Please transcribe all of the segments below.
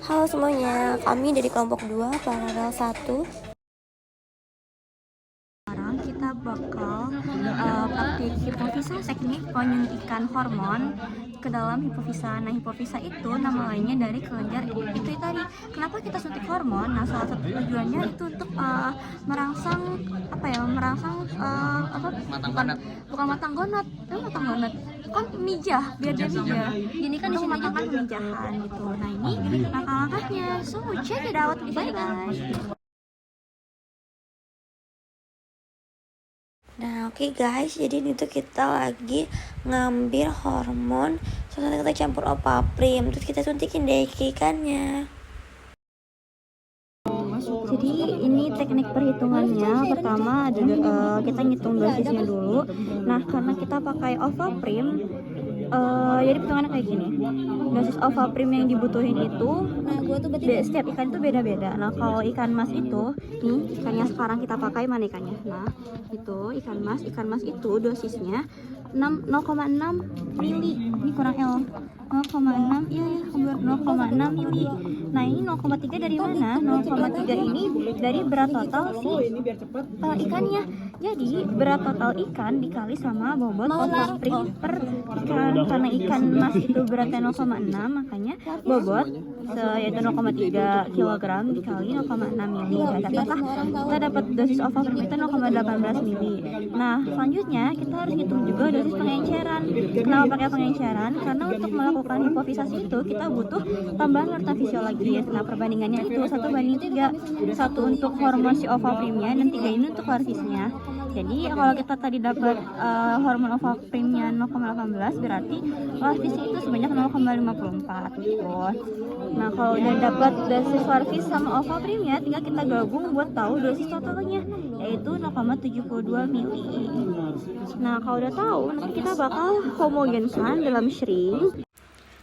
Halo semuanya, kami dari kelompok 2 paralel 1. Sekarang kita bakal praktik hipofisa, teknik penyuntikan hormon ke dalam hipofisa. Nah, hipofisa itu nama lainnya dari kelenjar itu tadi. Kenapa kita suntik hormon? Nah, salah satu tujuannya itu untuk merangsang bukan matang gonad, kan mijah, biar dia mijah. Ini kan di sini mematangkan pemijahan gitu. Nah, ini langkah-langkahnya. So, check it out. Bye bye. Nah oke guys, jadi ini tuh kita lagi ngambil hormon, terus nanti kita campur opaprim, terus kita suntikin deh ke ikannya. Jadi ini teknik perhitungannya. Pertama ada kita ngitung dosisnya dulu. Nah, karena kita pakai Ovaprim, jadi perhitungannya kayak gini. Dosis Ovaprim yang dibutuhin itu setiap ikan itu beda-beda. Nah, kalau ikan mas itu, nih ikannya sekarang kita pakai mana ikannya? Nah, itu ikan mas itu dosisnya 0,6 mili. Ini kurang L. 0,6, iya 0,6 mili. Nah, ini 0,3 dari mana? 0,3 ini dari berat total si ikannya. Jadi berat total ikan dikali sama bobot Ovaprim per ikan. Karena ikan mas itu beratnya 0,6, makanya bobot yaitu 0,3 kg dikali 0,6 mili. Nah, katakanlah kita dapat dosis Ovaprim itu 0,18 mili. Nah, selanjutnya kita harus hitung juga dosis pengenceran. Kenapa pakai pengenceran? Karena untuk melakukan hipofisasi itu kita butuh tambahan larutan fisiologis. Nah, perbandingannya itu 1:3. 1 untuk hormon si Ovaprimnya dan 3 ini untuk larvisnya. Jadi kalau kita tadi dapat hormon Ovaprimnya 0,18, berarti larvisnya itu sebanyak 0,54 gitu. Nah, kalau udah dapat dosis larvis sama Ovaprimnya, tinggal kita gabung buat tahu dosis totalnya, yaitu 0,72 mili. Nah, kalau udah tahu, nanti kita bakal homogenkan dalam syring.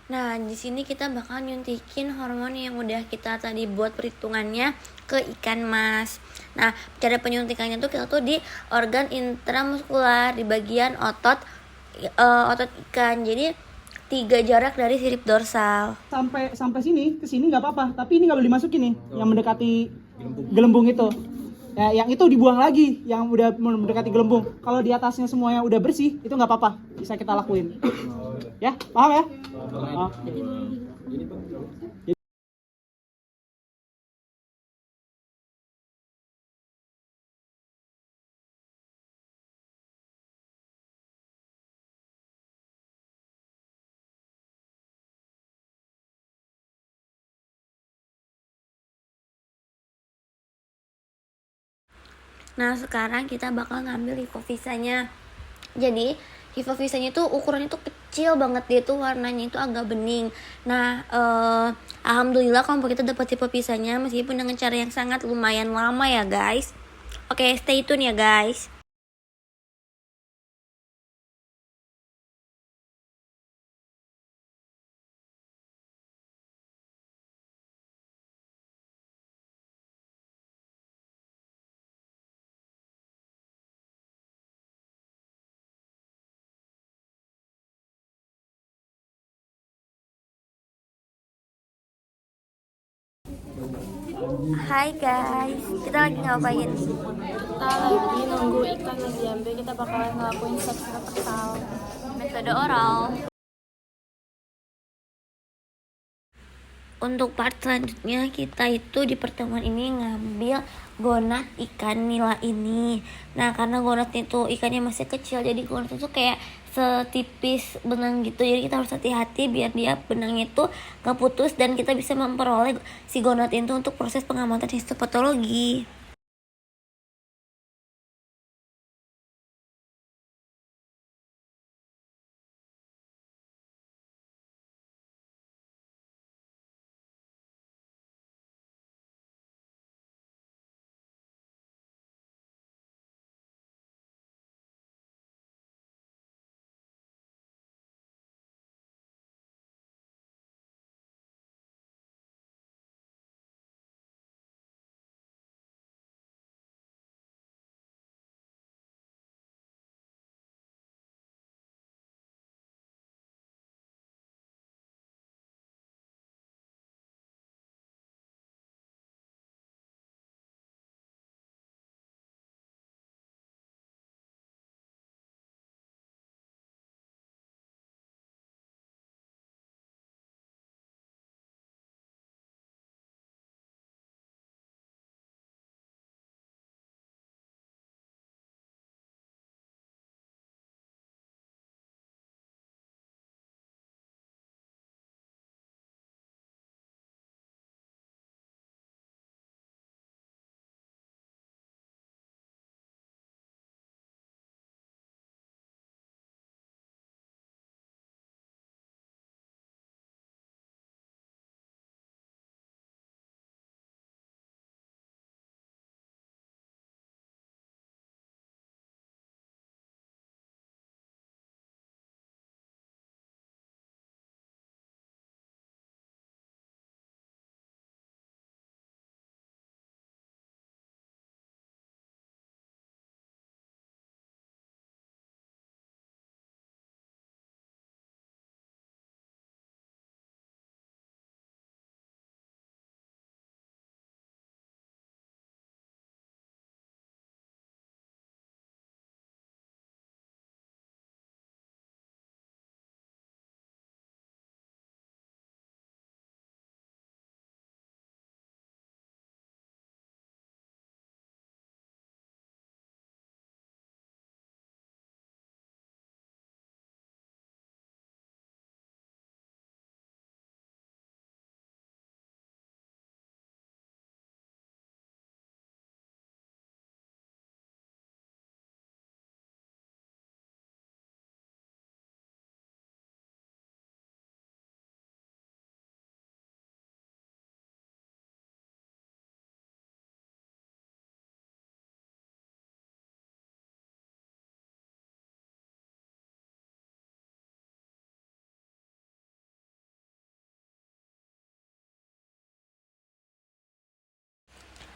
Nah di sini kita bakal nyuntikin hormon yang udah kita tadi buat perhitungannya ke ikan mas. Nah cara penyuntikannya tuh kita tuh di organ intramuskular, di bagian otot ikan. Jadi 3 jarak dari sirip dorsal. Sampai sini, ke sini nggak apa-apa, tapi ini nggak boleh dimasukin nih, yang mendekati gelembung itu. Ya, yang itu dibuang lagi, yang udah mendekati gelembung. Kalau di atasnya semuanya udah bersih, itu nggak apa-apa, bisa kita lakuin. Ya, paham ya? Oh. Nah sekarang kita bakal ngambil hipofisanya. Jadi hipofisanya tuh ukurannya tuh kecil banget, dia tuh warnanya itu agak bening. Nah alhamdulillah kelompok kita dapat hipofisanya meskipun dengan cara yang sangat lumayan lama ya guys. Oke, stay tune ya guys. Hai guys, kita lagi ngapain? Kita lagi nunggu ikan lagi diambil, kita bakalan ngelakuin seks reversal Metode oral. Untuk part selanjutnya kita itu di pertemuan ini ngambil gonad ikan nila ini. Nah karena gonad itu ikannya masih kecil, jadi gonad itu kayak setipis benang gitu. Jadi kita harus hati-hati biar dia benangnya itu gak putus dan kita bisa memperoleh si gonad itu untuk proses pengamatan histopatologi.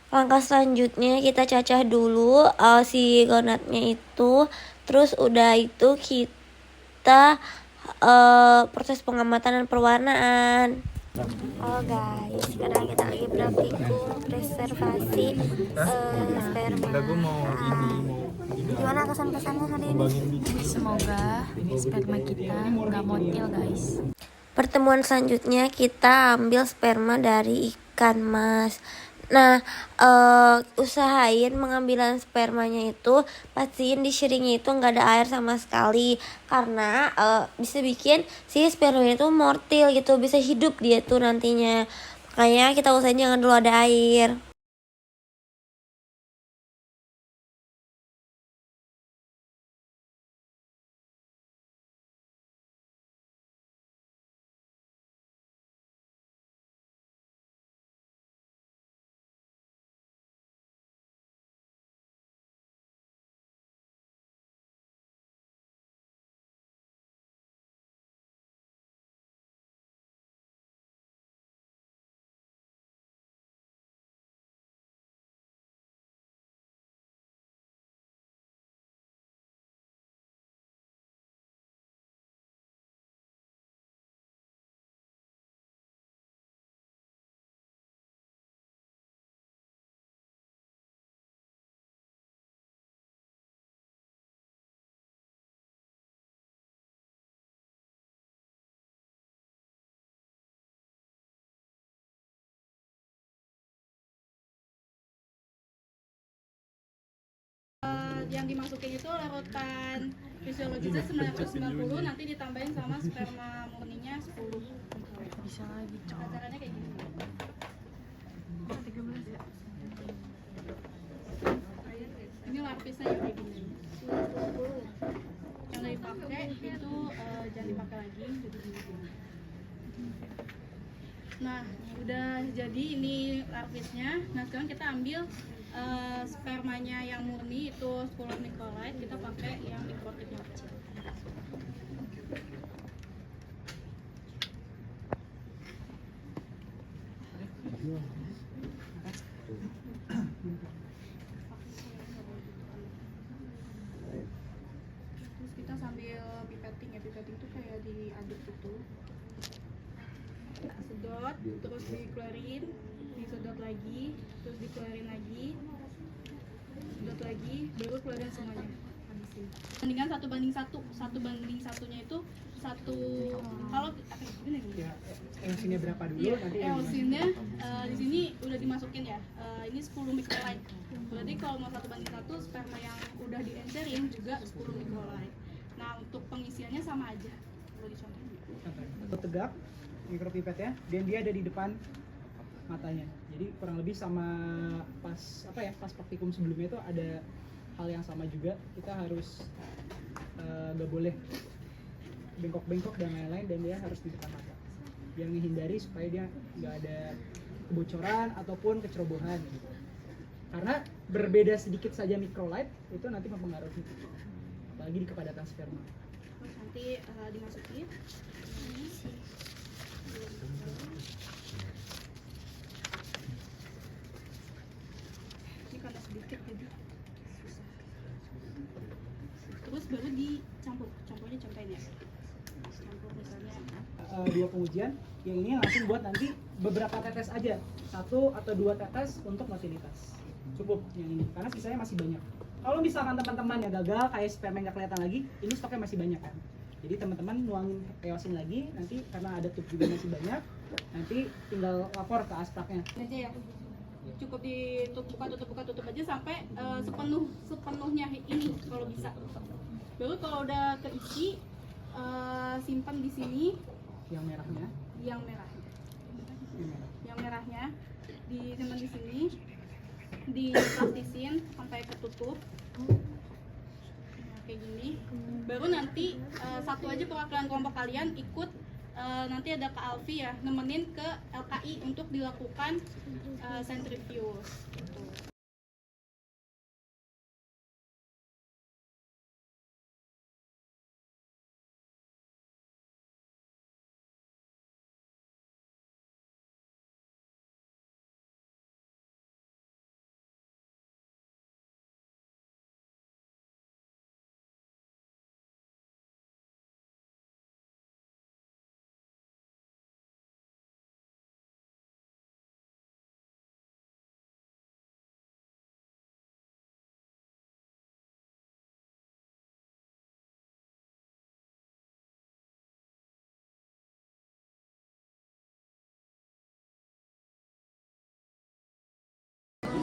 Langkah selanjutnya kita cacah dulu si gonatnya itu. Terus udah itu kita proses pengamatan dan perwarnaan. Oh guys, sekarang kita lagi praktikum reservasi sperma. Gimana kesan-kesannya hari ini? Semoga sperma kita nggak motil guys. Pertemuan selanjutnya kita ambil sperma dari ikan mas. Nah, usahain mengambilan spermanya itu pastiin di syringnya itu nggak ada air sama sekali, karena bisa bikin si spermanya itu mortil gitu, bisa hidup dia tuh nantinya. Makanya kita usahain jangan dulu ada air. Yang dimasukin itu larutan fisiologisnya 990, nanti ditambahin sama sperma murninya 10. Bisa lagi Caranya kayak gini. Ini larpisnya ya kayak gini. Yang dipakai itu jangan dipakai lagi, jadi gini. Nah, udah jadi ini larpisnya. Nah, sekarang kita ambil spermanya yang murni itu 10 microlite, kita pakai yang mikrotip yang kecil. Terus kita sambil pipetting ya, pipetting tuh kayak diaduk gitu. Sedot, terus dikeluarin, disedot lagi, terus dikeluarin lagi, sedot lagi, baru keluarin semuanya. Habisin. Bandingan 1:1, 1:1-nya itu kalau gini Ya, emulsinya berapa dulu nanti yang emulsinya di sini udah dimasukin ya. Ini 10 microlite. Berarti kalau mau 1:1, sperma yang udah diencerin juga 10 microlite. Nah, untuk pengisiannya sama aja. Boleh dicontohin. atau tegak mikropipet ya, dan dia ada di depan matanya. Jadi kurang lebih sama pas pas praktikum sebelumnya itu ada hal yang sama juga. Kita harus nggak boleh bengkok-bengkok dan lain-lain, dan dia harus di depan mata biar menghindari supaya dia nggak ada kebocoran ataupun kecerobohan gitu. Karena berbeda sedikit saja microlite itu nanti mempengaruhi, apalagi di kepadatan sperma. Terus nanti dimasukin. Ini karena sedikit jadi susah. Terus baru campurnya contohin ya. Campur misalnya. Dua pengujian, yang ini langsung buat nanti beberapa tetes aja, 1 atau 2 tetes untuk motilitas cukup yang ini, karena sisanya masih banyak. Kalau misalkan teman-teman yang gagal kayak sperma nggak kelihatan lagi, ini stoknya masih banyak kan, jadi teman-teman nuangin keosin lagi nanti, karena ada tube juga masih banyak, nanti tinggal lapor ke aspraknya. Ini aja ya, cukup tutup aja sampai sepenuhnya ini kalau bisa. Baru kalau udah keisi, simpan di sini Yang merahnya, yang merahnya disimpan di sini, diplastisin sampai ketutup. Nah, kayak gini. Baru nanti satu aja perwakilan kelompok kalian ikut, nanti ada Kak Alfi ya, nemenin ke LKI untuk dilakukan centrifuge.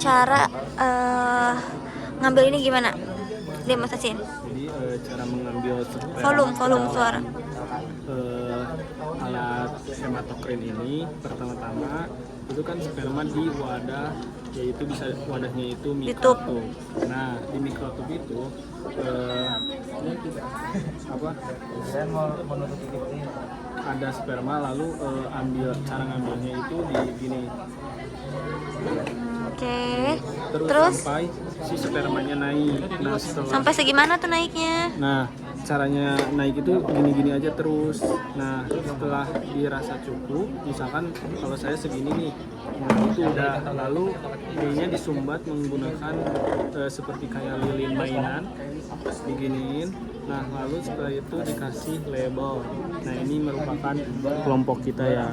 cara ngambil ini gimana? Demonstrasiin. Jadi cara mengambil Volume suara. Alat hematokrin ini pertama-tama itu kan sperma di wadah, yaitu bisa wadahnya itu Ditutup. mikrotub. Nah di mikrotub itu ada sperma, lalu cara ngambilnya itu di gini. Oke. Terus Terus sampai si spermanya naik. Nah setelah sampai segimana tuh naiknya? Nah, caranya naik itu gini-gini aja terus. Nah, setelah dirasa cukup, misalkan kalau saya segini nih, nah itu udah. Lalu D-nya disumbat menggunakan seperti kayak lilin mainan, diginiin. Nah, lalu setelah itu dikasih label. Nah, ini merupakan kelompok kita ya.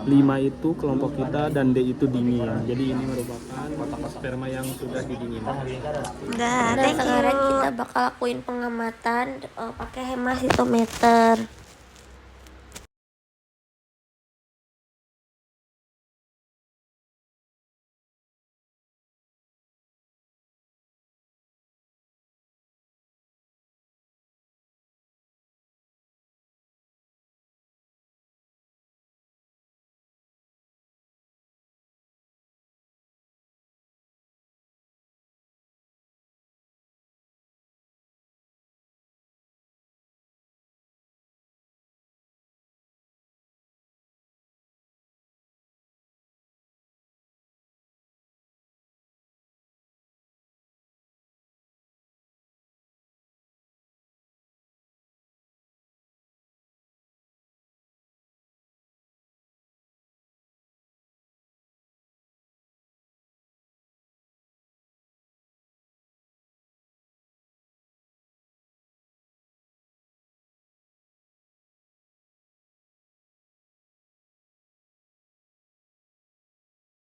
5 itu kelompok kita dan D itu dingin. Jadi ini merupakan sperma yang sudah didinginkan. Udah, sekarang kita bakal lakuin pengamatan pakai hemasitometer.